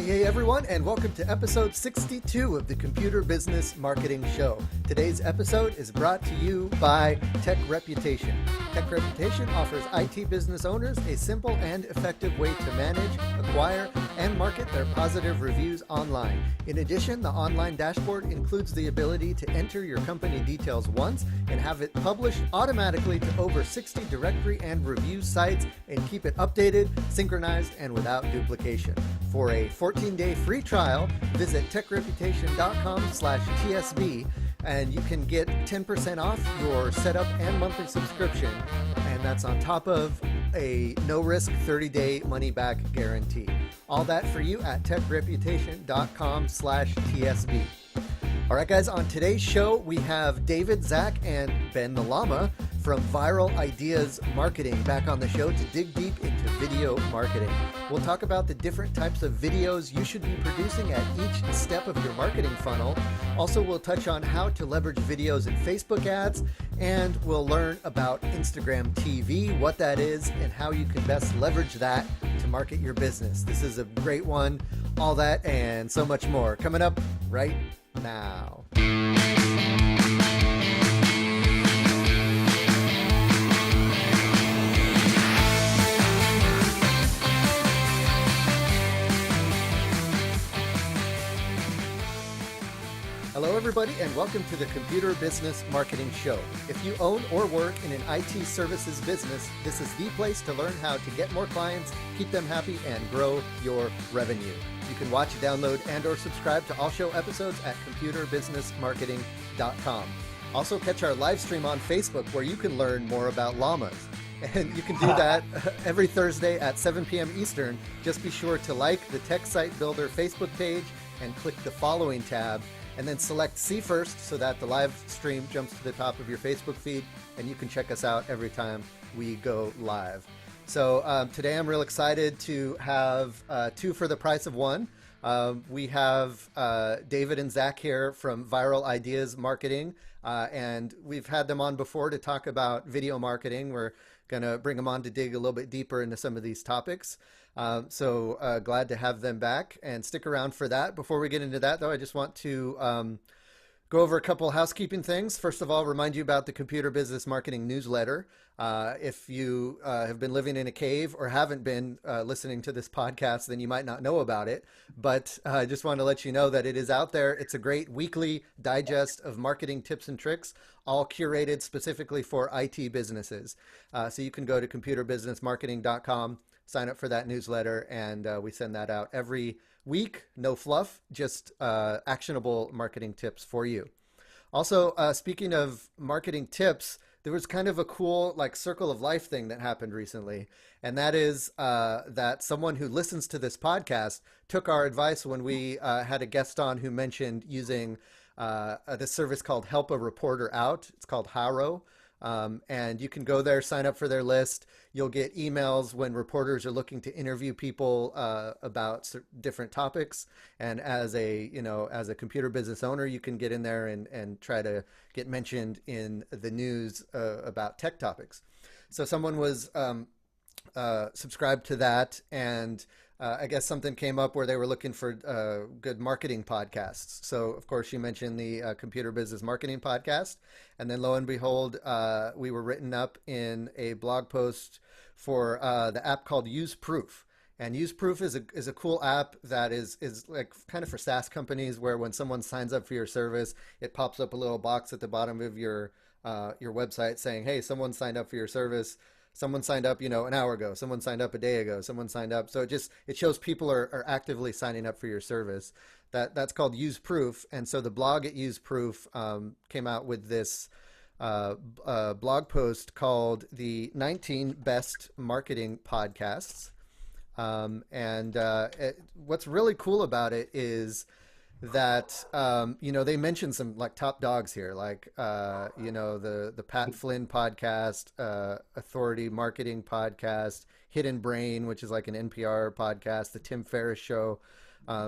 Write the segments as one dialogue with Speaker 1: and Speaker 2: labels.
Speaker 1: Hey everyone, and welcome to episode 62 of the Computer Business Marketing Show. Today's episode is brought to you by Tech Reputation. Tech Reputation offers IT business owners a simple and effective way to manage, acquire, and market their positive reviews online. In addition, the online dashboard includes the ability to enter your company details once and have it published automatically to over 60 directory and review sites and keep it updated, synchronized, and without duplication. For a 14-day free trial, visit techreputation.com/TSB and you can get 10% off your setup and monthly subscription. And that's on top of a no-risk 30-day money-back guarantee. All that for you at techreputation.com/TSB. All right, guys, on today's show, we have David, Zach, and Ben the Llama from Viral Ideas Marketing back on the show to dig deep into video marketing. We'll talk about the different types of videos you should be producing at each step of your marketing funnel. Also, we'll touch on how to leverage videos in Facebook ads, and we'll learn about Instagram TV, what that is, and how you can best leverage that to market your business. This is a great one, all that and so much more coming up right now. Hello, everybody, and welcome to the Computer Business Marketing Show. If you own or work in an IT services business, this is the place to learn how to get more clients, keep them happy, and grow your revenue. You can watch, download, and or subscribe to all show episodes at computerbusinessmarketing.com. Also, catch our live stream on Facebook where you can learn more about llamas. And you can do that every Thursday at 7 p.m. Eastern. Just be sure to like the Tech Site Builder Facebook page and click the following tab. And then select See First so that the live stream jumps to the top of your Facebook feed and you can check us out every time we go live. So today I'm real excited to have two for the price of one. We have David and Zach here from Viral Ideas Marketing, and we've had them on before to talk about video marketing. We're going to bring them on to dig a little bit deeper into some of these topics. So glad to have them back, and stick around for that. Before we get into that, though, I just want to go over a couple housekeeping things. First of all, remind you about the Computer Business Marketing newsletter. If you have been living in a cave or haven't been listening to this podcast, then you might not know about it. But I just want to let you know that it is out there. It's a great weekly digest of marketing tips and tricks, all curated specifically for IT businesses. So you can go to computerbusinessmarketing.com, sign up for that newsletter, and we send that out every week. No fluff, just actionable marketing tips for you. Also, speaking of marketing tips, there was kind of a cool circle of life thing that happened recently. And that is that someone who listens to this podcast took our advice when we had a guest on who mentioned using this service called Help a Reporter Out. It's called Haro. And you can go there, sign up for their list. You'll get emails when reporters are looking to interview people about different topics. And as a computer business owner, you can get in there and try to get mentioned in the news about tech topics. So someone was subscribed to that, and I guess something came up where they were looking for good marketing podcasts. So, of course, you mentioned the Computer Business Marketing Podcast. And then, lo and behold, we were written up in a blog post for the app called UseProof. And UseProof is a cool app that is like kind of for SaaS companies, where when someone signs up for your service, it pops up a little box at the bottom of your website saying, hey, someone signed up for your service. Someone signed up, an hour ago. Someone signed up a day ago. Someone signed up. So it shows people are actively signing up for your service. That's called UseProof. And so the blog at UseProof came out with this blog post called the 19 Best Marketing Podcasts. What's really cool about it is that they mentioned some top dogs here, the Pat Flynn podcast, Authority Marketing podcast, Hidden Brain, which is like an NPR podcast, the Tim Ferriss Show.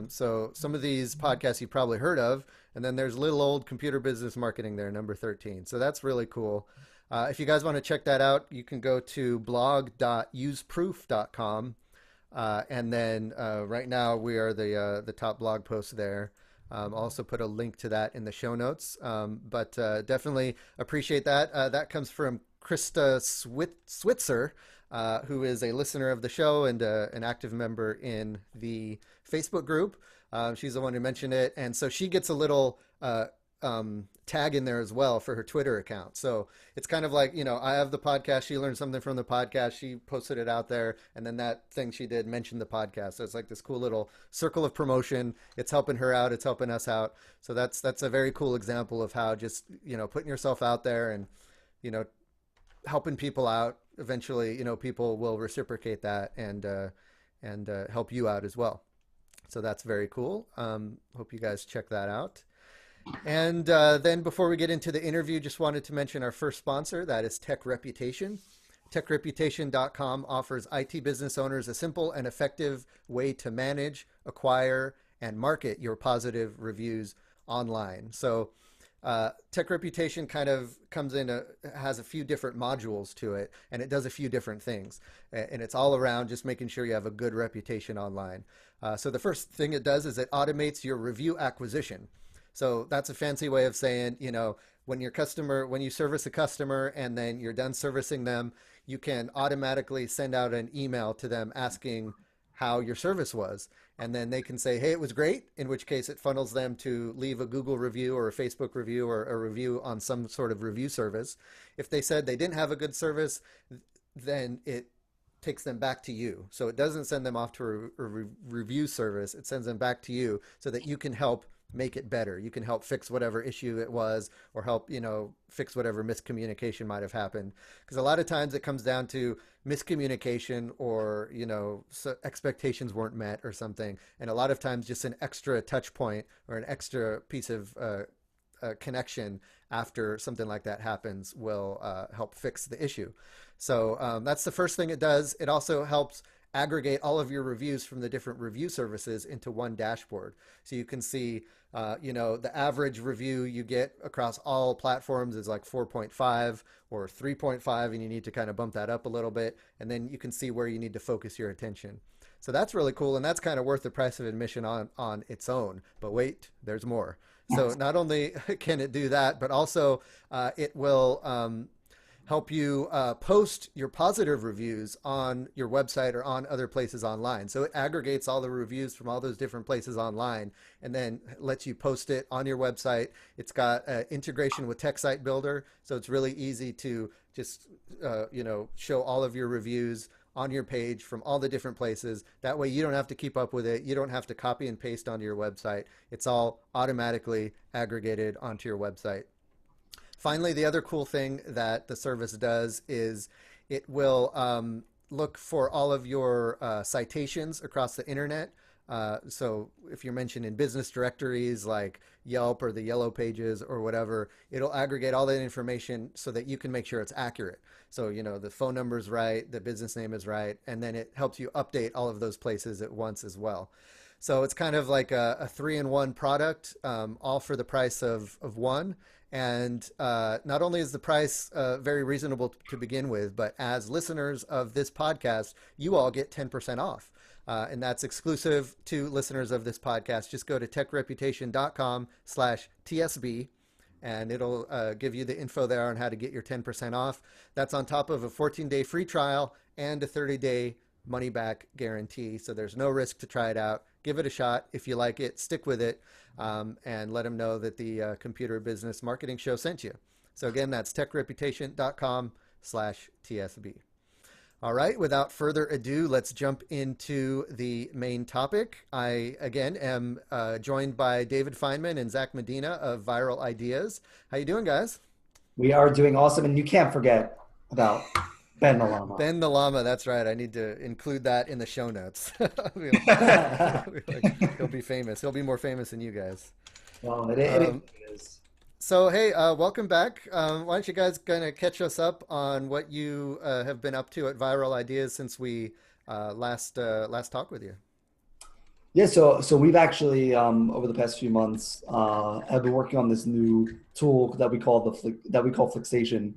Speaker 1: So some of these podcasts you've probably heard of, and then there's little old Computer Business Marketing there, number 13. So that's really cool. If you guys want to check that out, you can go to blog.useproof.com. And then right now we are the top blog post there. I'll also put a link to that in the show notes. But definitely appreciate that. That comes from Krista Switzer, who is a listener of the show and an active member in the Facebook group. She's the one who mentioned it. And so she gets a little tag in there as well for her Twitter account. So it's kind of like, I have the podcast. She learned something from the podcast. She posted it out there. And then that thing she did mentioned the podcast. So it's like this cool little circle of promotion. It's helping her out. It's helping us out. So that's a very cool example of how just, putting yourself out there and, helping people out. Eventually, people will reciprocate that and help you out as well. So that's very cool. Hope you guys check that out. And then before we get into the interview, just wanted to mention our first sponsor, that is TechReputation. TechReputation.com offers IT business owners a simple and effective way to manage, acquire, and market your positive reviews online. So TechReputation kind of has a few different modules to it, and it does a few different things. And it's all around just making sure you have a good reputation online. So the first thing it does is it automates your review acquisition. So that's a fancy way of saying, when you service a customer and then you're done servicing them, you can automatically send out an email to them asking how your service was. And then they can say, hey, it was great, in which case it funnels them to leave a Google review or a Facebook review or a review on some sort of review service. If they said they didn't have a good service, then it takes them back to you. So it doesn't send them off to a review service. It sends them back to you so that you can help make it better. You can help fix whatever issue it was, or help, fix whatever miscommunication might have happened. Because a lot of times it comes down to miscommunication or, so expectations weren't met or something. And a lot of times just an extra touch point or an extra piece of connection after something like that happens will help fix the issue. So that's the first thing it does. It also helps aggregate all of your reviews from the different review services into one dashboard. So you can see, the average review you get across all platforms is like 4.5 or 3.5, and you need to kind of bump that up a little bit. And then you can see where you need to focus your attention. So that's really cool. And that's kind of worth the price of admission on its own. But wait, there's more. So not only can it do that, but also it will help you post your positive reviews on your website or on other places online. So it aggregates all the reviews from all those different places online and then lets you post it on your website. It's got integration with TechSite Builder, so it's really easy to just show all of your reviews on your page from all the different places. That way you don't have to keep up with it. You don't have to copy and paste onto your website. It's all automatically aggregated onto your website. Finally, the other cool thing that the service does is it will look for all of your citations across the internet. So if you're mentioned in business directories like Yelp or the Yellow Pages or whatever, it'll aggregate all that information so that you can make sure it's accurate. So, the phone number is right, the business name is right, and then it helps you update all of those places at once as well. So it's kind of like a 3-in-1 product, all for the price of one. And not only is the price very reasonable to begin with, but as listeners of this podcast, you all get 10% off. And that's exclusive to listeners of this podcast. Just go to techreputation.com/TSB, and it'll give you the info there on how to get your 10% off. That's on top of a 14-day free trial and a 30-day money-back guarantee. So there's no risk to try it out. Give it a shot. If you like it, stick with it, and let them know that the Computer Business Marketing Show sent you. So again, that's techreputation.com/TSB. All right, without further ado, let's jump into the main topic. I, again, am joined by David Feynman and Zach Medina of Viral Ideas. How you doing, guys?
Speaker 2: We are doing awesome, and you can't forget about Ben the Llama.
Speaker 1: Ben the Llama, that's right. I need to include that in the show notes. He'll be famous. He'll be more famous than you guys.
Speaker 2: Well, it is.
Speaker 1: So, hey, welcome back. Why don't you guys kind of catch us up on what you have been up to at Viral Ideas since we last talked with you?
Speaker 2: Yeah, so we've actually over the past few months have been working on this new tool that we call Flixation.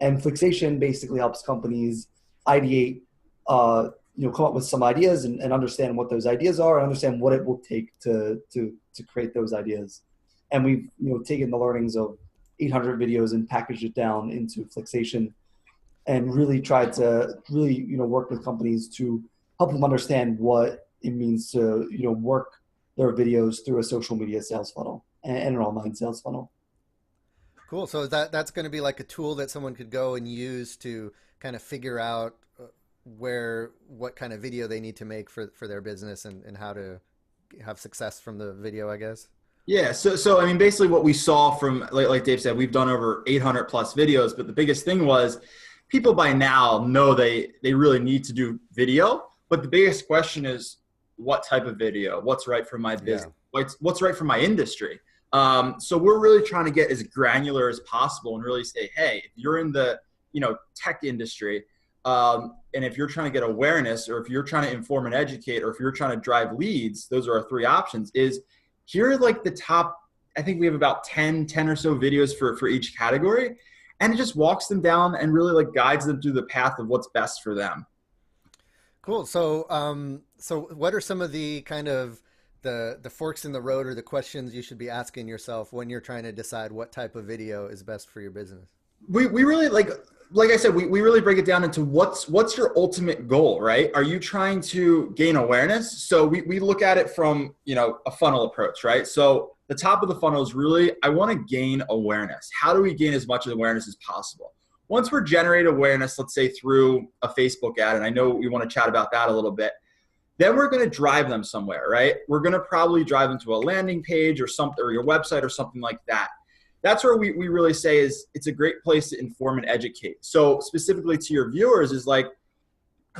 Speaker 2: And Flixation basically helps companies ideate come up with some ideas and understand what those ideas are and understand what it will take to create those ideas. And we've, taken the learnings of 800 videos and packaged it down into Flixation and really tried to work with companies to help them understand what it means to, work their videos through a social media sales funnel and an online sales funnel.
Speaker 1: Cool. So that's going to be like a tool that someone could go and use to kind of figure out what kind of video they need to make for their business and how to have success from the video, I guess.
Speaker 3: Yeah. So I mean, basically what we saw from, like Dave said, we've done over 800 plus videos, but the biggest thing was people by now know they really need to do video, but the biggest question is what type of video, what's right for my business, what's right for my industry. So we're really trying to get as granular as possible and really say, hey, if you're in the, tech industry, and if you're trying to get awareness, or if you're trying to inform and educate, or if you're trying to drive leads, those are our three options. Is here are like the top, I think we have about 10 or so videos for each category. And it just walks them down and really like guides them through the path of what's best for them.
Speaker 1: Cool. So, so what are some of the kind of the forks in the road or the questions you should be asking yourself when you're trying to decide what type of video is best for your business? We
Speaker 3: really like I said, we really break it down into what's your ultimate goal, right? Are you trying to gain awareness? So we look at it from, a funnel approach, right? So the top of the funnel is really, I want to gain awareness. How do we gain as much awareness as possible? Once we're generating awareness, let's say through a Facebook ad, and I know we want to chat about that a little bit, then we're going to drive them somewhere, right? We're going to probably drive them to a landing page or something, or your website or something like that. That's where we really say is it's a great place to inform and educate. So specifically to your viewers is like,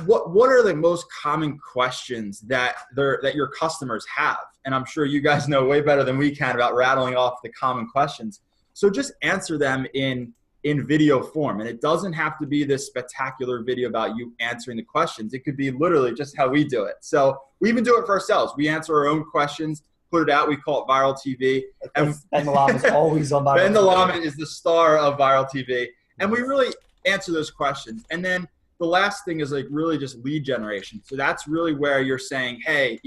Speaker 3: what are the most common questions that your customers have? And I'm sure you guys know way better than we can about rattling off the common questions. So just answer them in video form. And it doesn't have to be this spectacular video about you answering the questions. It could be literally just how we do it. So we even do it for ourselves. We answer our own questions, put it out. We call it Viral TV. And
Speaker 2: Ben Milam is always on Viral
Speaker 3: Ben
Speaker 2: TV.
Speaker 3: Milam is the star of Viral TV. And we really answer those questions. And then the last thing is like really just lead generation. So that's really where you're saying, hey,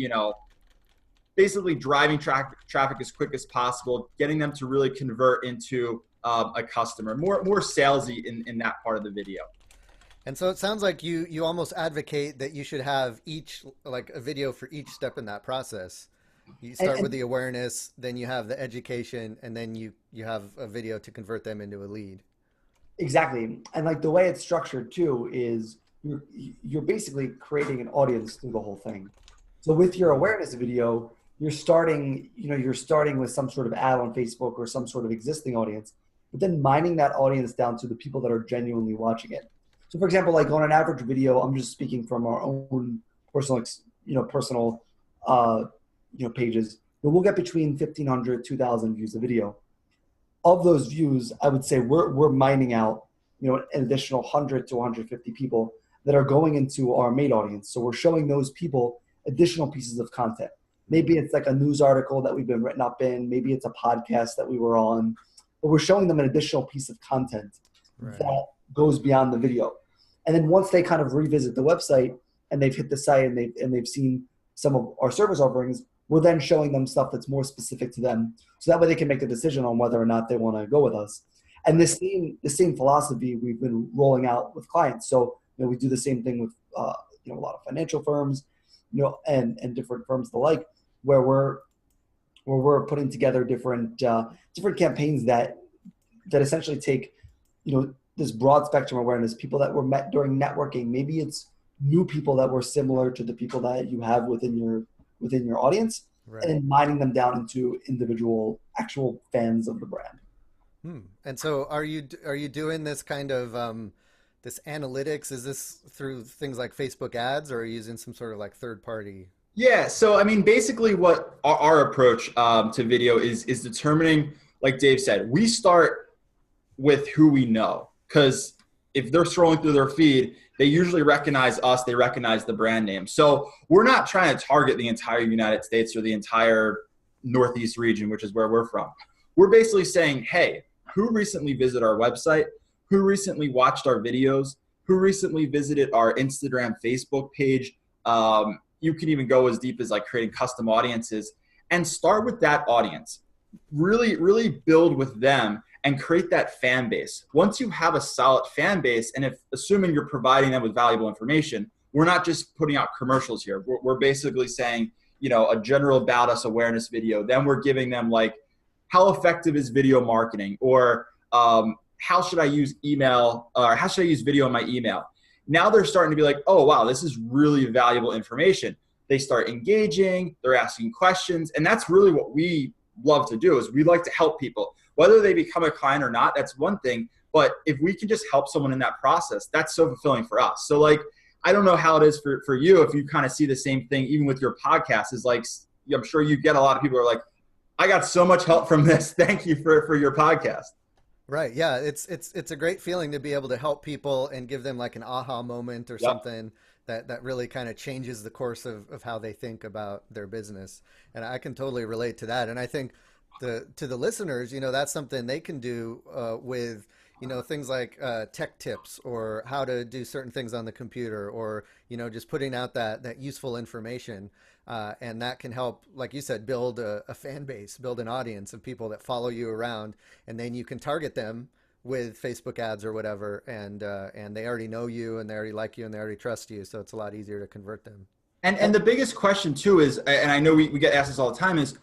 Speaker 3: basically driving traffic as quick as possible, getting them to really convert into a customer, more salesy in that part of the video.
Speaker 1: And so it sounds like you almost advocate that you should have a video for each step in that process. You start with the awareness, then you have the education, and then you have a video to convert them into a lead.
Speaker 2: Exactly. And like the way it's structured too is you're basically creating an audience through the whole thing. So with your awareness video, you're starting with some sort of ad on Facebook or some sort of existing audience, but then mining that audience down to the people that are genuinely watching it. So for example, like on an average video, I'm just speaking from our own personal pages, but we'll get between 1,500, 2,000 views a video. Of those views, I would say we're mining out, an additional 100 to 150 people that are going into our main audience. So we're showing those people additional pieces of content. Maybe it's like a news article that we've been written up in. Maybe it's a podcast that we were on. But we're showing them an additional piece of content that goes beyond the video. And then once they kind of revisit the website and they've hit the site and they've seen some of our service offerings, we're then showing them stuff that's more specific to them. So that way they can make a decision on whether or not they want to go with us. And the same philosophy we've been rolling out with clients. So we do the same thing with a lot of financial firms, and different firms alike, where we're putting together different campaigns that essentially take this broad spectrum awareness, people that were met during networking. Maybe it's new people that were similar to the people that you have within your audience, right, and then mining them down into individual actual fans of the brand.
Speaker 1: And so are you doing this kind of this analytics? Is this through things like Facebook ads, or are you using some sort of like third party?
Speaker 3: Yeah. So, I mean, basically what our approach to video is determining, like Dave said, we start with who we know, because if they're scrolling through their feed, they usually recognize us, they recognize the brand name. So we're not trying to target the entire United States or the entire Northeast region, which is where we're from. We're basically saying, hey, who recently visited our website? Who recently watched our videos? who recently visited our Instagram, Facebook page. You can even go as deep as like creating custom audiences and start with that audience. Really, really build with them and create that fan base. Once you have a solid fan base, and if assuming you're providing them with valuable information, we're not just putting out commercials here. We're basically saying, you know, a general about us awareness video. Then we're giving them like, how effective is video marketing, or how should I use email, or how should I use video in my email? Now they're starting to be like, oh, wow, this is really valuable information. They start engaging, they're asking questions. And that's really what we love to do, is we like to help people. Whether they become a client or not, that's one thing. But if we can just help someone in that process, that's so fulfilling for us. So like, I don't know how it is for you, if you kind of see the same thing, even with your podcast, is like, I'm sure you get a lot of people who are like, I got so much help from this. Thank you for your podcast.
Speaker 1: Right. Yeah. It's a great feeling to be able to help people and give them like an aha moment or something that really kind of changes the course of how they think about their business. And I can totally relate to that. And I think to the listeners, you know, that's something they can do with, you know, things like tech tips, or how to do certain things on the computer, or, you know, just putting out that useful information. And that can help, like you said, build a fan base, build an audience of people that follow you around, and then you can target them with Facebook ads or whatever, and they already know you, and they already like you, and they already trust you, so it's a lot easier to convert them.
Speaker 3: And the biggest question too is, and I know we get asked this all the time, is,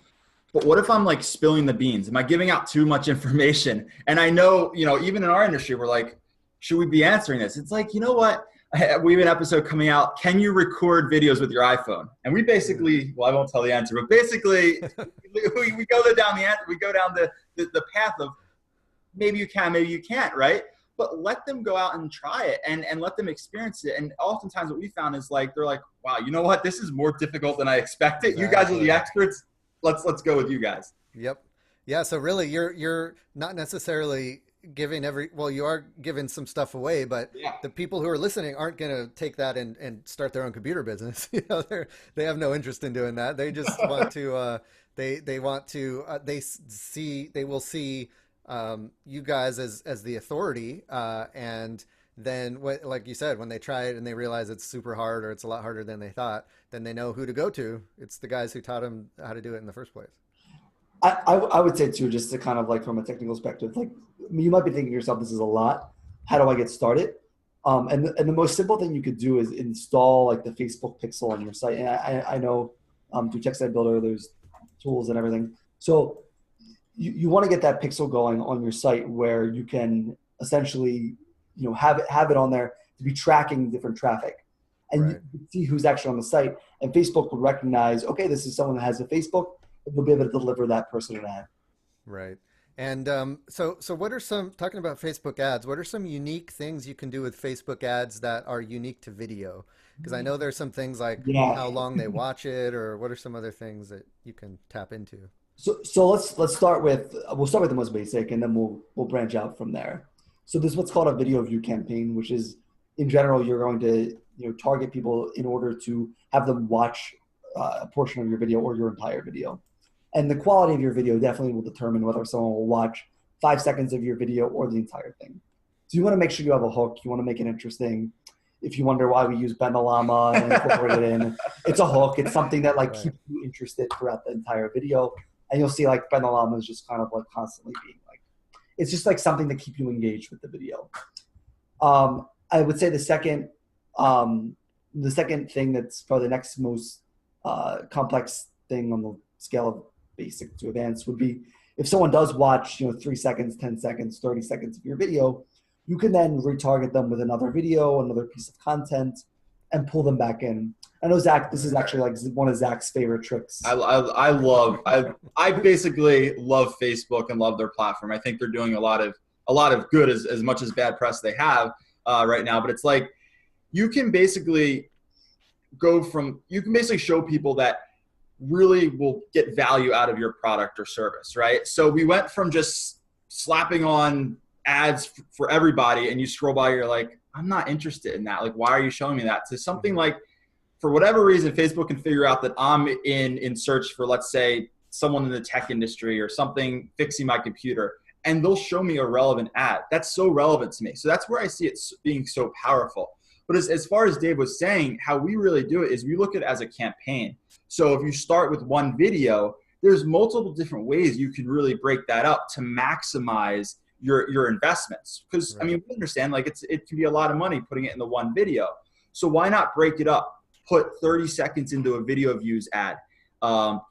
Speaker 3: but what if I'm like spilling the beans? Am I giving out too much information? And I know, you know, even in our industry, we're like, should we be answering this? It's like, you know what? We have an episode coming out. Can you record videos with your iPhone? And we basically, well, I won't tell the answer, but basically we go down the path of maybe you can, maybe you can't, right? But let them go out and try it and let them experience it. And oftentimes what we found is like, they're like, wow, you know what? This is more difficult than I expected. Exactly. You guys are the experts. Let's go with you guys.
Speaker 1: Yep. Yeah. So really you're not necessarily giving you are giving some stuff away, but the people who are listening aren't going to take that and start their own computer business. You know, they have no interest in doing that. They just want to, they will see you guys as the authority. And then like you said, when they try it and they realize it's super hard, or it's a lot harder than they thought, then they know who to go to. It's the guys who taught them how to do it in the first place.
Speaker 2: I would say too, just to kind of like from a technical perspective, like, I mean, you might be thinking to yourself, this is a lot. How do I get started? And the most simple thing you could do is install like the Facebook pixel on your site. And I know through Tech Site Builder, there's tools and everything. So you want to get that pixel going on your site where you can essentially, you know, have it on there to be tracking different traffic. And you can see who's actually on the site. And Facebook will recognize, okay, this is someone that has a Facebook. We'll be able to deliver that person an ad.
Speaker 1: Right. And so what are talking about Facebook ads, what are some unique things you can do with Facebook ads that are unique to video? Because I know there's some things like how long they watch it, or what are some other things that you can tap into?
Speaker 2: So let's start with the most basic, and then we'll branch out from there. So there's what's called a video view campaign, which is, in general, you're going to, you know, target people in order to have them watch a portion of your video or your entire video. And the quality of your video definitely will determine whether someone will watch 5 seconds of your video or the entire thing. So you want to make sure you have a hook. You want to make it interesting. If you wonder why we use Ben the Llama and incorporate it in, it's a hook. It's something that like keeps you interested throughout the entire video. And you'll see like Ben the Llama is just kind of like constantly being like, it's just like something to keep you engaged with the video. I would say the second thing that's probably the next most complex thing on the scale of basic to advanced would be, if someone does watch, you know, 3 seconds, 10 seconds, 30 seconds of your video, you can then retarget them with another video, another piece of content, and pull them back in. I know, Zach, this is actually like one of Zach's favorite tricks. I basically love Facebook and love their platform. I think they're doing a lot of good, as much as bad press they have right now. But it's like, you can basically show people that really will get value out of your product or service, right? So we went from just slapping on ads for everybody, and you scroll by, you're like, I'm not interested in that. Like, why are you showing me that? To something like, for whatever reason, Facebook can figure out that I'm in search for, let's say, someone in the tech industry or something fixing my computer.
Speaker 3: and they'll show me a relevant ad. That's so relevant to me. So that's where I see it being so powerful. But as far as Dave was saying, how we really do it is we look at it as a campaign. So if you start with one video, there's multiple different ways you can really break that up to maximize your investments. Because,
Speaker 1: Right.
Speaker 3: I mean, we understand like it can be a lot of money putting it in the one video. So why not break it up? Put 30 seconds into a video views ad,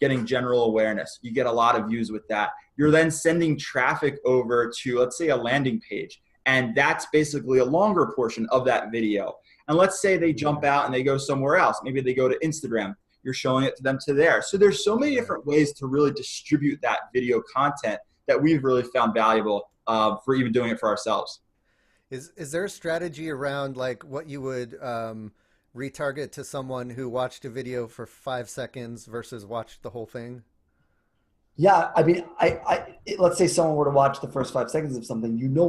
Speaker 3: getting general awareness. You get a lot of views with that. You're then sending traffic over to, let's say, a landing page. And that's basically a longer portion of that video. And let's say they jump out and they go somewhere else. Maybe they go to Instagram. You're showing it to them to there. So there's so many different ways to really distribute that video content that we've really found valuable for even doing it for ourselves.
Speaker 1: Is there a strategy around like what you would retarget to someone who watched a video for 5 seconds versus watched the whole thing?
Speaker 2: Yeah, I mean, let's say someone were to watch the first 5 seconds of something, you know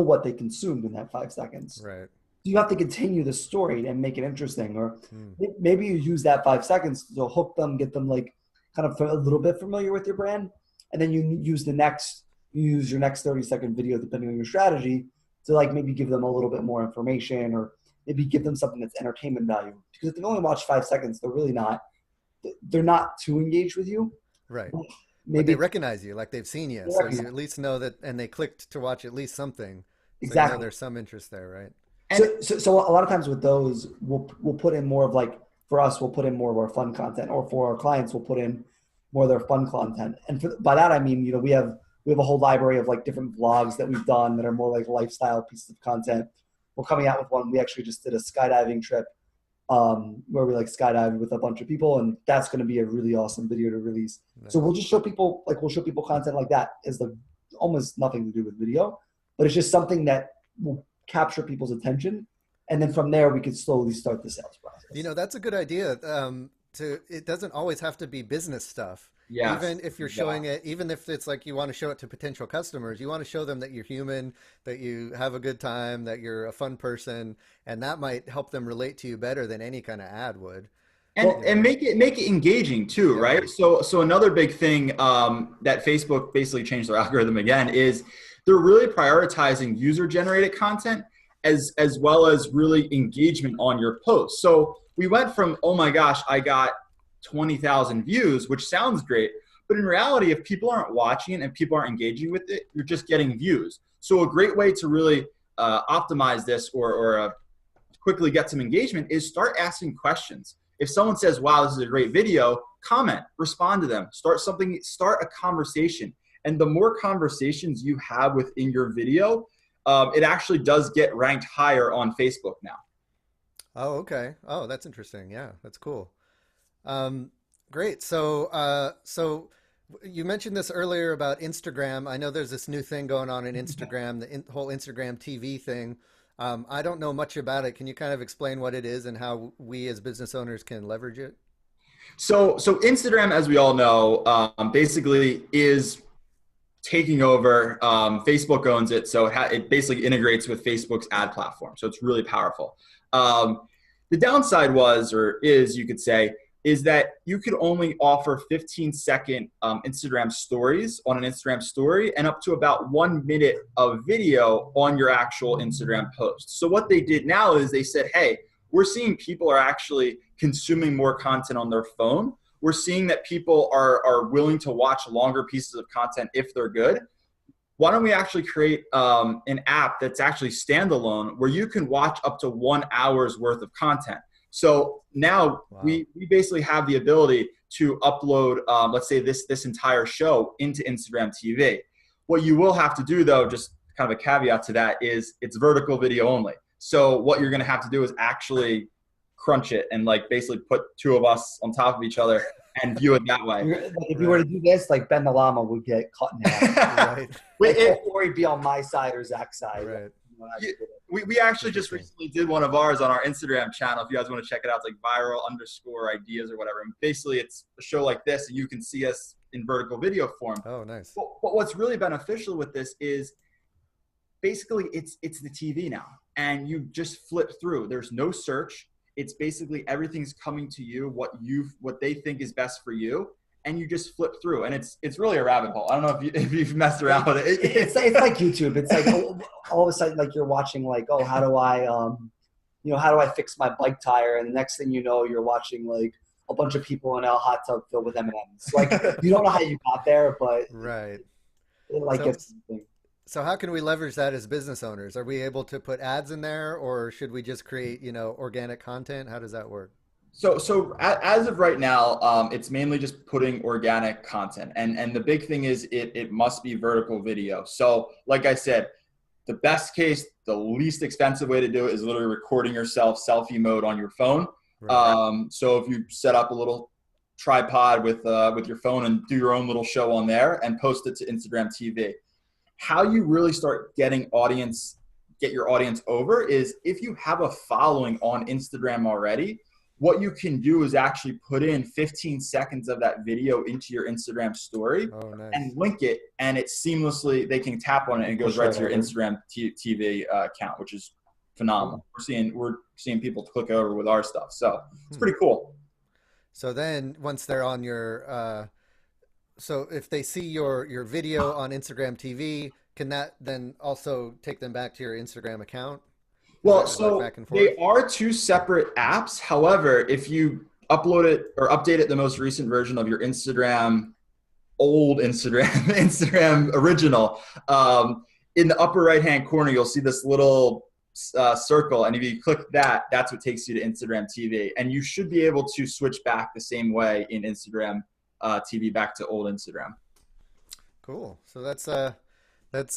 Speaker 2: what they consumed in that 5 seconds.
Speaker 1: Right.
Speaker 2: You have to continue the story and make it interesting, or
Speaker 1: Hmm.
Speaker 2: maybe you use that 5 seconds to hook them, get them like kind of a little bit familiar with your brand, and then you use your next 30-second video, depending on your strategy, to like maybe give them a little bit more information, or maybe give them something that's entertainment value. Because if they only watch 5 seconds, they're not too engaged with you.
Speaker 1: Right. But
Speaker 2: Maybe
Speaker 1: they recognize you, like they've seen you, so you at least know that, and they clicked to watch at least something. So you know
Speaker 2: exactly.
Speaker 1: there's some interest there, right?
Speaker 2: So a lot of times with those, we'll put in more of like, for us, we'll put in more of our fun content, or for our clients, we'll put in more of their fun content. And by that, I mean, you know, we have a whole library of like different vlogs that we've done that are more like lifestyle pieces of content. We're coming out with one. We actually just did a skydiving trip where we like skydived with a bunch of people, and that's going to be a really awesome video to release.
Speaker 1: Nice.
Speaker 2: So we'll just show people content like that. Is like almost nothing to do with video, but it's just something that will capture people's attention, and then from there we can slowly start the sales process.
Speaker 1: You know, that's a good idea. It doesn't always have to be business stuff.
Speaker 3: Yes.
Speaker 1: Even if you're showing it, even if it's like you want to show it to potential customers, you want to show them that you're human, that you have a good time, that you're a fun person, and that might help them relate to you better than any kind of ad would.
Speaker 3: And make it engaging too,
Speaker 1: Yeah.
Speaker 3: right? So another big thing that Facebook basically changed their algorithm again is they're really prioritizing user generated content as well as really engagement on your post. So we went from, oh my gosh, I got 20,000 views, which sounds great, but in reality, if people aren't watching it and people aren't engaging with it, you're just getting views. So a great way to really optimize this or quickly get some engagement is start asking questions. If someone says, wow, this is a great video, comment, respond to them, start a conversation. And the more conversations you have within your video, it actually does get ranked higher on Facebook now.
Speaker 1: Oh, okay. Oh, that's interesting. Yeah, that's cool. Great. So you mentioned this earlier about Instagram. I know there's this new thing going on in Instagram, the whole Instagram TV thing. I don't know much about it. Can you kind of explain what it is and how we as business owners can leverage it?
Speaker 3: So Instagram, as we all know, basically is taking over. Facebook owns it, so it basically integrates with Facebook's ad platform. So it's really powerful. The downside is, you could say, is that you could only offer 15-second Instagram stories on an Instagram story and up to about 1 minute of video on your actual Instagram post. So what they did now is they said, hey, we're seeing people are actually consuming more content on their phone. We're seeing that people are willing to watch longer pieces of content if they're good. Why don't we actually create an app that's actually standalone where you can watch up to 1 hour's worth of content? So now we basically have the ability to upload, let's say this entire show into Instagram TV. What you will have to do though, just kind of a caveat to that, is it's vertical video only. So what you're going to have to do is actually crunch it and like basically put two of us on top of each other and view it that way.
Speaker 2: If you were to do this, like Ben the Llama would get cut in half.
Speaker 1: Right.
Speaker 2: Or he'd be on my side or Zach's side.
Speaker 1: Right.
Speaker 3: We actually just recently did one of ours on our Instagram channel. If you guys want to check it out, it's like viral_ideas or whatever. And basically it's a show like this and you can see us in vertical video form.
Speaker 1: Oh, nice.
Speaker 3: But what's really beneficial with this is basically it's the TV now, and you just flip through. There's no search. It's basically everything's coming to you, what they think is best for you. and you just flip through, and it's really a rabbit hole. I don't know if you've messed around with it.
Speaker 2: It's like YouTube. It's like all of a sudden, like you're watching like, oh, how do I how do I fix my bike tire? And the next thing you know, you're watching like a bunch of people in a hot tub filled with M&Ms. Like you don't know how you got there, but
Speaker 1: Right.
Speaker 2: it like
Speaker 1: So,
Speaker 2: gets something.
Speaker 1: so how can we leverage that as business owners? Are we able to put ads in there, or should we just create, organic content? How does that work?
Speaker 3: So as of right now, it's mainly just putting organic content, and the big thing is it must be vertical video. So like I said, the best case, the least expensive way to do it is literally recording yourself selfie mode on your phone.
Speaker 1: Right.
Speaker 3: So if you set up a little tripod with your phone and do your own little show on there and post it to Instagram TV. How you really start get your audience over is if you have a following on Instagram already. What you can do is actually put in 15 seconds of that video into your Instagram story
Speaker 1: Oh, nice.
Speaker 3: and link it, and it seamlessly, they can tap on it and it goes right to your Instagram TV account, which is phenomenal. We're seeing people click over with our stuff. So it's pretty cool.
Speaker 1: So then once they're on so if they see your video on Instagram TV, can that then also take them back to your Instagram account?
Speaker 3: Well,
Speaker 1: Does that work
Speaker 3: so
Speaker 1: back and forth?
Speaker 3: they are two separate apps. However, if you upload it or update it the most recent version of your old Instagram original, in the upper right-hand corner, you'll see this little circle. And if you click that, that's what takes you to Instagram TV. And you should be able to switch back the same way in Instagram TV back to old Instagram.
Speaker 1: Cool. So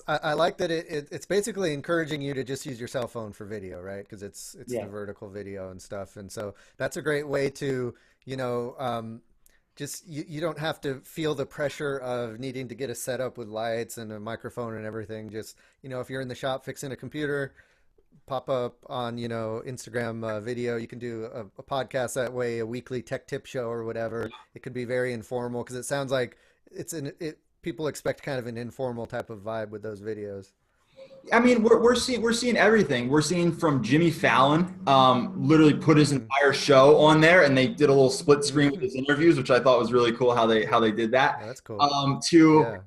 Speaker 1: I like that it's basically encouraging you to just use your cell phone for video, right? Because it's
Speaker 2: Yeah.
Speaker 1: the vertical video and stuff. And so that's a great way to, just you don't have to feel the pressure of needing to get a setup with lights and a microphone and everything. Just, if you're in the shop fixing a computer, pop up on, Instagram video. You can do a podcast that way, a weekly tech tip show or whatever. It could be very informal because it sounds like people expect kind of an informal type of vibe with those videos.
Speaker 3: I mean, we're seeing everything. We're seeing from Jimmy Fallon, literally put his entire show on there, and they did a little split screen with his interviews, which I thought was really cool how they did that.
Speaker 1: Yeah, that's cool.
Speaker 3: To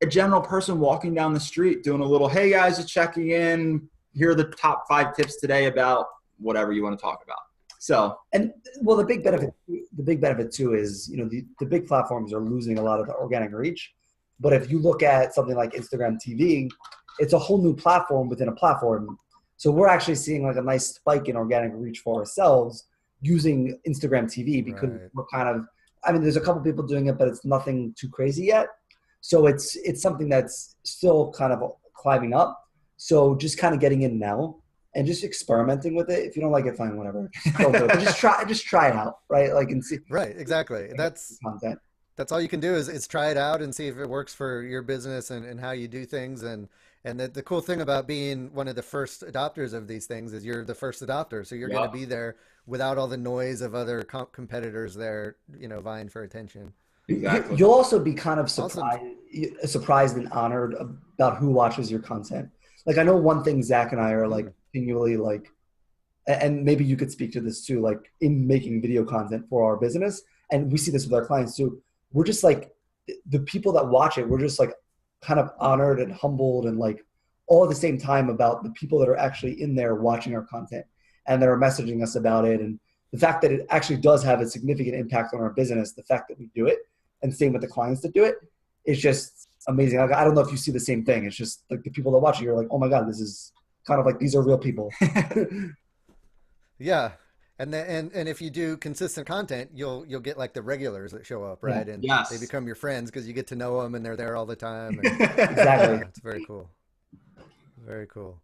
Speaker 3: a general person walking down the street doing a little, hey guys, just checking in. Here are the top 5 tips today about whatever you want to talk about. So,
Speaker 2: And well, the big benefit too is, the big platforms are losing a lot of the organic reach. But if you look at something like Instagram TV, it's a whole new platform within a platform. So we're actually seeing like a nice spike in organic reach for ourselves using Instagram TV because
Speaker 1: Right.
Speaker 2: there's a couple people doing it, but it's nothing too crazy yet. So it's something that's still kind of climbing up. So just kind of getting in now and just experimenting with it. If you don't like it, fine, whatever. Just go through it. But just try it out, right? Like and see
Speaker 1: Right, exactly.
Speaker 2: content.
Speaker 1: That's all you can do is try it out and see if it works for your business and how you do things. And the cool thing about being one of the first adopters of these things is you're the first adopter. So you're going to be there without all the noise of other competitors there, vying for attention.
Speaker 3: exactly.
Speaker 2: You'll also be kind of
Speaker 1: Awesome.
Speaker 2: surprised and honored about who watches your content. Like I know one thing Zach and I are like continually like, and maybe you could speak to this too, like in making video content for our business. And we see this with our clients too. We're just like the people that watch it, we're just like kind of honored and humbled and like all at the same time about the people that are actually in there watching our content and that are messaging us about it. And the fact that it actually does have a significant impact on our business, the fact that we do it and same with the clients that do it is just amazing. Like, I don't know if you see the same thing. It's just like the people that watch it, you're like, oh my God, this is kind of like, these are real people.
Speaker 1: Yeah. And if you do consistent content, you'll get like the regulars that show up, right?
Speaker 2: Yeah.
Speaker 1: And
Speaker 3: Yes.
Speaker 1: they become your friends because you get to know them and they're there all the time. And,
Speaker 2: Exactly.
Speaker 1: it's very cool. Very cool.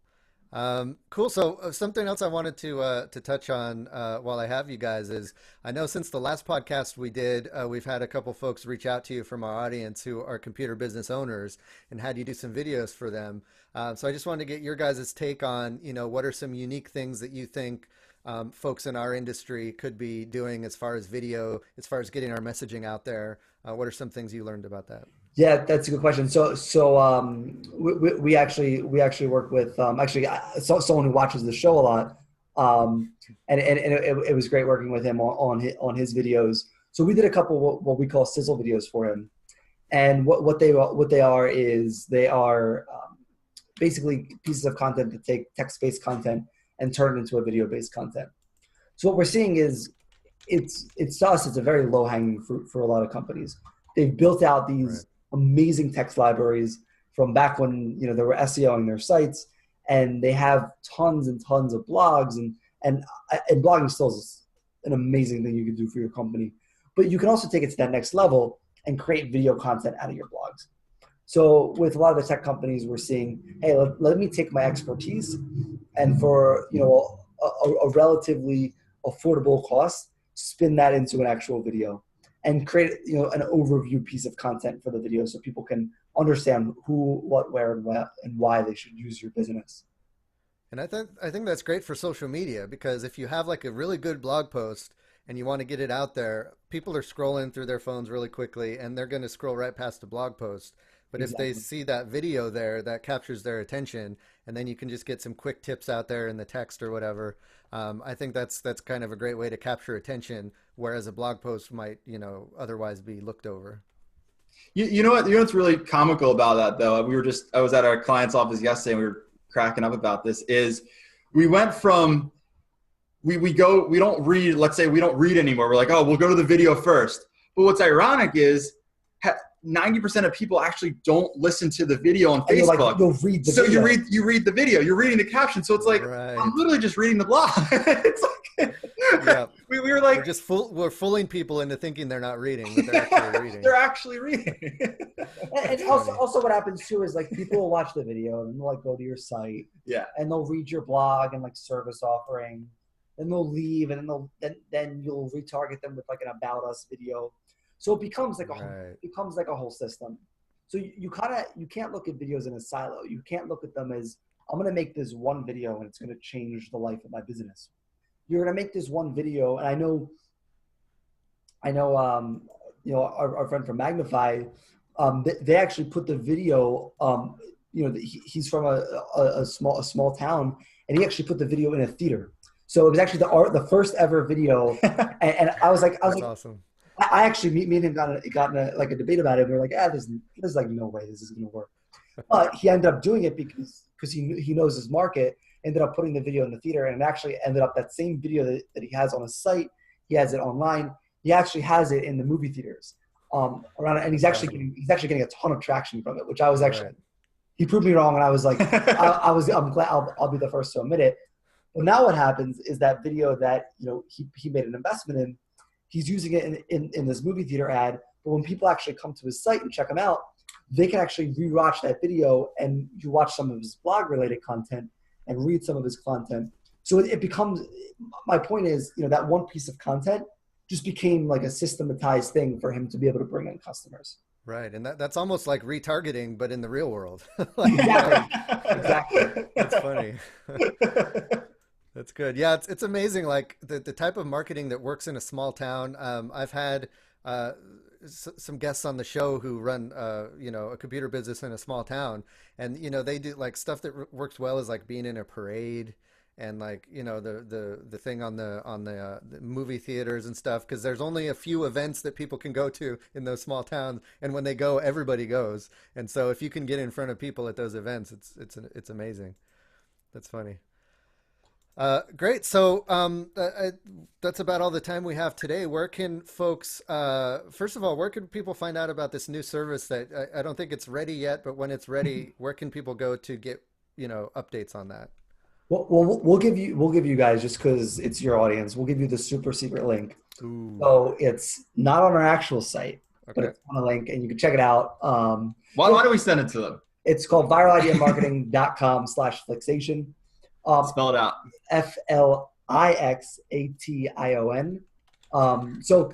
Speaker 1: Cool. So something else I wanted to touch on while I have you guys is I know since the last podcast we did, we've had a couple folks reach out to you from our audience who are computer business owners and had you do some videos for them. So I just wanted to get your guys' take on, what are some unique things that you think folks in our industry could be doing as far as video, as far as getting our messaging out there? What are some things you learned about that?
Speaker 2: Yeah, that's a good question. So we actually work with someone who watches the show a lot, and it was great working with him on his videos. So we did a couple what we call sizzle videos for him. And what they are is they are basically pieces of content that take text-based content and turn it into a video-based content. So what we're seeing is it's to us, it's a very low-hanging fruit for a lot of companies. They've built out these amazing text libraries from back when they were SEOing their sites, and they have tons and tons of blogs, and blogging still is an amazing thing you can do for your company. But you can also take it to that next level and create video content out of your blogs. So with a lot of the tech companies, we're seeing, hey, let me take my expertise and for a relatively affordable cost, spin that into an actual video and create an overview piece of content for the video so people can understand who, what, where, and why they should use your business.
Speaker 1: And I think that's great for social media, because if you have like a really good blog post and you want to get it out there, people are scrolling through their phones really quickly and they're going to scroll right past the blog post. But
Speaker 2: Exactly.
Speaker 1: if they see that video there, that captures their attention, and then you can just get some quick tips out there in the text or whatever. I think that's kind of a great way to capture attention, whereas a blog post might, otherwise be looked over.
Speaker 3: You know what's really comical about that though? I was at our client's office yesterday and we were cracking up about this, is we went from, we don't read, let's say we don't read anymore. We're like, oh, we'll go to the video first. But what's ironic is 90% of people actually don't listen to the video on Facebook.
Speaker 2: Like, you'll read the
Speaker 3: so
Speaker 2: video.
Speaker 3: you read the video, you're reading the caption. So it's like, I'm literally just reading the blog. It's like,
Speaker 1: yeah.
Speaker 3: we were like,
Speaker 1: we're fooling people into thinking they're not reading, but they're actually reading.
Speaker 3: They're actually reading.
Speaker 2: And also what happens too is like people will watch the video and they'll like go to your site, and they'll read your blog and like service offering, then they'll leave, and then you'll retarget them with like an about us video. So it becomes like a whole system. So you can't look at videos in a silo. You can't look at them as, I'm going to make this one video and it's going to change the life of my business. You're going to make this one video, and I know our friend from Magnify, they actually put the video. He's from a small town, and he actually put the video in a theater. So it was actually the first ever video, and I was like,
Speaker 1: awesome.
Speaker 2: I actually, me and him got in a debate about it. We were like, there's like no way this is going to work. But he ended up doing it because he knows his market, ended up putting the video in the theater, and it actually ended up that same video that he has on his site, he has it online. He actually has it in the movie theaters around it, and he's actually getting a ton of traction from it, which I was actually, he proved me wrong, and I was like, I'm glad I'll be the first to admit it. But now what happens is that video that he made an investment in, he's using it in this movie theater ad, but when people actually come to his site and check him out, they can actually rewatch that video, and you watch some of his blog related content and read some of his content. So it becomes, my point is, that one piece of content just became like a systematized thing for him to be able to bring in customers.
Speaker 1: Right. And that's almost like retargeting, but in the real world.
Speaker 2: Exactly.
Speaker 1: That's funny. That's good. Yeah, it's amazing, like the type of marketing that works in a small town. I've had some guests on the show who run a computer business in a small town, and they do like stuff that works well is like being in a parade, and like the thing on the movie theaters and stuff, because there's only a few events that people can go to in those small towns, and when they go, everybody goes. And so if you can get in front of people at those events, it's amazing. That's funny. Great. So that's about all the time we have today. Where can folks, first of all, where can people find out about this new service that I don't think it's ready yet, but when it's ready, where can people go to get, updates on that?
Speaker 2: Well, we'll give you guys, just because it's your audience, we'll give you the super secret link.
Speaker 1: Ooh.
Speaker 2: So it's not on our actual site, but it's on a link and you can check it out.
Speaker 3: Why do we send it to them?
Speaker 2: It's called viralideamarketing.com/Flixation.
Speaker 3: Spell it out.
Speaker 2: FLIXATION. So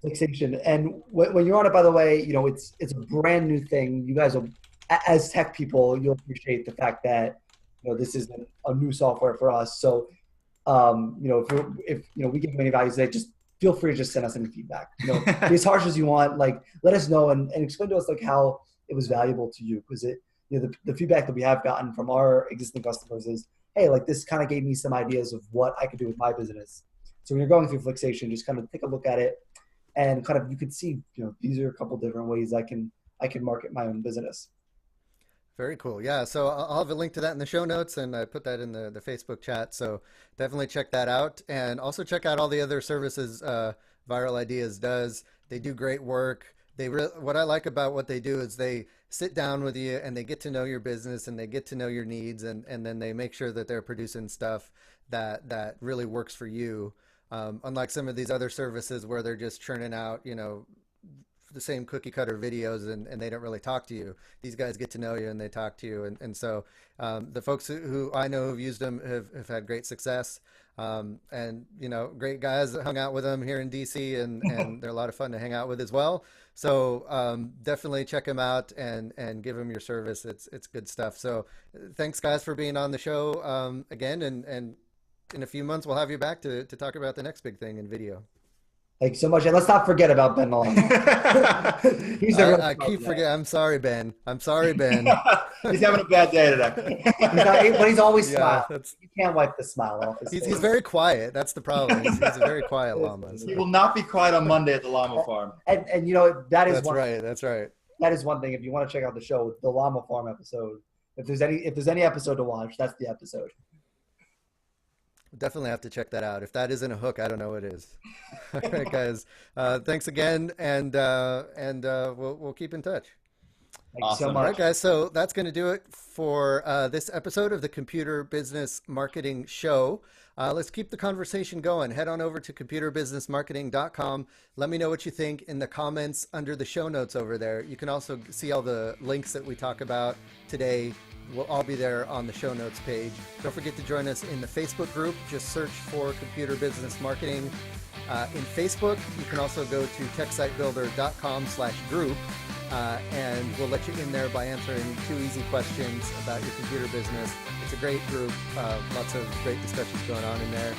Speaker 2: Flixation. And when you're on it, by the way, it's a brand new thing. You guys will, as tech people, you'll appreciate the fact that this is a new software for us. So if we give you any value today, just feel free to just send us any feedback. Be as harsh as you want. Like, let us know and explain to us like how it was valuable to you, because the feedback that we have gotten from our existing customers is, hey, like this kind of gave me some ideas of what I could do with my business. So when you're going through Flixation, just kind of take a look at it. and kind of you could see, these are a couple different ways I can market my own business.
Speaker 1: Very cool. Yeah. So I'll have a link to that in the show notes, and I put that in the Facebook chat. So definitely check that out. And also check out all the other services Viral Ideas does. They do great work. What I like about what they do is they sit down with you and they get to know your business and they get to know your needs, and then they make sure that they're producing stuff that really works for you. Unlike some of these other services where they're just churning out, the same cookie cutter videos and they don't really talk to you. These guys get to know you and they talk to you. And so the folks who I know who've used them have had great success. And, great guys that hung out with them here in DC and they're a lot of fun to hang out with as well. So definitely check them out and give them your service. It's good stuff. So thanks guys for being on the show again. And in a few months, we'll have you back to talk about the next big thing in video.
Speaker 2: Thank you so much. And let's not forget about Ben Milan.
Speaker 1: I keep forgetting. I'm sorry, Ben.
Speaker 3: He's having a bad day today.
Speaker 2: But he's always smiling. You can't wipe the smile off his face.
Speaker 1: He's very quiet. That's the problem. He's a very quiet llama. So.
Speaker 3: He will not be quiet on Monday at the llama farm.
Speaker 2: And that is
Speaker 1: That's right.
Speaker 2: That is one thing. If you want to check out the show, the llama farm episode, if there's any episode to watch, that's the episode.
Speaker 1: Definitely have to check that out. If that isn't a hook, I don't know what is. All right, guys. Thanks again, and we'll keep in touch.
Speaker 2: Thank you so much.
Speaker 1: All right, guys. So that's going to do it for this episode of the Computer Business Marketing Show. Let's keep the conversation going. Head on over to computerbusinessmarketing.com. Let me know what you think in the comments under the show notes over there. You can also see all the links that we talk about today. We'll all be there on the show notes page. Don't forget to join us in the Facebook group. Just search for Computer Business Marketing in Facebook. You can also go to techsitebuilder.com/group, and we'll let you in there by answering 2 easy questions about your computer business. It's a great group. Lots of great discussions going on in there.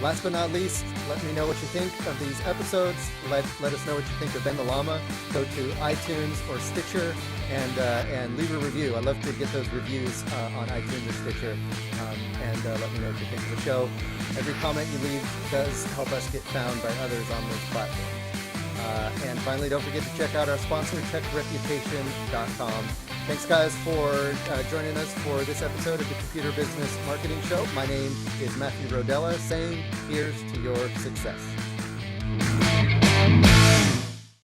Speaker 1: Last but not least, let me know what you think of these episodes. Let us know what you think of Ben the Llama. Go to iTunes or Stitcher and leave a review. I love to get those reviews on iTunes or Stitcher, and let me know what you think of the show. Every comment you leave does help us get found by others on those platforms. And finally, don't forget to check out our sponsor, techreputation.com. Thanks, guys, for joining us for this episode of the Computer Business Marketing Show. My name is Matthew Rodella, saying here's to your success.